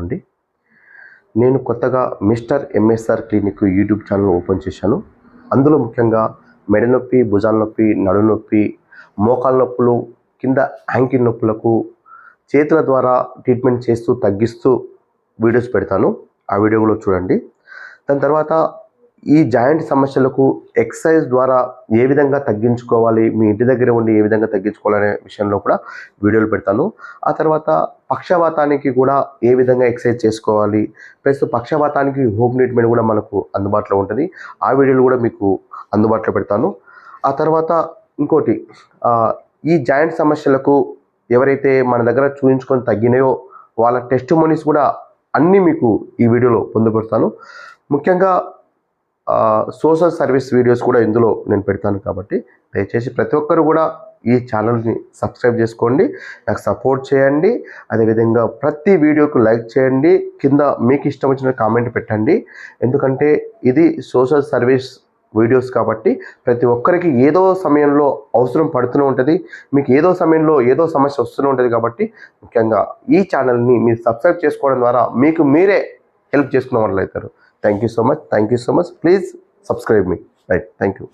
అండి. నేను కొత్తగా mister MSR clinic YouTube channel open చేశాను. అందులో ముఖ్యంగా మెడ నొప్పి, భుజాల నొప్పి, నడుము నొప్పి, మోకాళ్ళ నొప్పులు, కింద యాంకిల్ నొప్పులకు చేతుల ద్వారా ట్రీట్మెంట్ చేస్తూ తగ్గిస్తూ వీడియోస్ పెడతాను. ఆ వీడియో కూడా చూడండి. దాని తర్వాత ఈ జాయింట్ సమస్యలకు ఎక్సర్సైజ్ ద్వారా ఏ విధంగా తగ్గించుకోవాలి, మీ ఇంటి దగ్గర ఉండి ఏ విధంగా తగ్గించుకోవాలనే విషయంలో కూడా వీడియోలు పెడతాను. ఆ తర్వాత పక్షవాతానికి కూడా ఏ విధంగా ఎక్సర్సైజ్ చేసుకోవాలి, ప్లస్ పక్షవాతానికి హోమ్ ట్రీట్మెంట్ కూడా మనకు అందుబాటులో ఉంటుంది. ఆ వీడియోలు కూడా మీకు అందుబాటులో పెడతాను. ఆ తర్వాత ఇంకోటి, ఈ జాయింట్ సమస్యలకు ఎవరైతే మన దగ్గర చూపించుకొని తగ్గినాయో వాళ్ళ టెస్టిమోనీస్ కూడా అన్నీ మీకు ఈ వీడియోలో పొందుపరుస్తాను. ముఖ్యంగా సోషల్ సర్వీస్ వీడియోస్ కూడా ఇందులో నేను పెడతాను. కాబట్టి దయచేసి ప్రతి ఒక్కరు కూడా ఈ ఛానల్ని సబ్స్క్రైబ్ చేసుకోండి, నాకు సపోర్ట్ చేయండి. అదేవిధంగా ప్రతి వీడియోకు లైక్ చేయండి, కింద మీకు ఇష్టం వచ్చిన కామెంట్ పెట్టండి. ఎందుకంటే ఇది సోషల్ సర్వీస్ వీడియోస్ కాబట్టి ప్రతి ఒక్కరికి ఏదో సమయంలో అవసరం పడుతూనే ఉంటుంది, మీకు ఏదో సమయంలో ఏదో సమస్య వస్తూనే ఉంటుంది. కాబట్టి ముఖ్యంగా ఈ ఛానల్ని మీరు సబ్స్క్రైబ్ చేసుకోవడం ద్వారా మీకు మీరే హెల్ప్ చేసుకున్న వాళ్ళు అవుతారు. Thank you so much. Please subscribe me. Right. Thank you.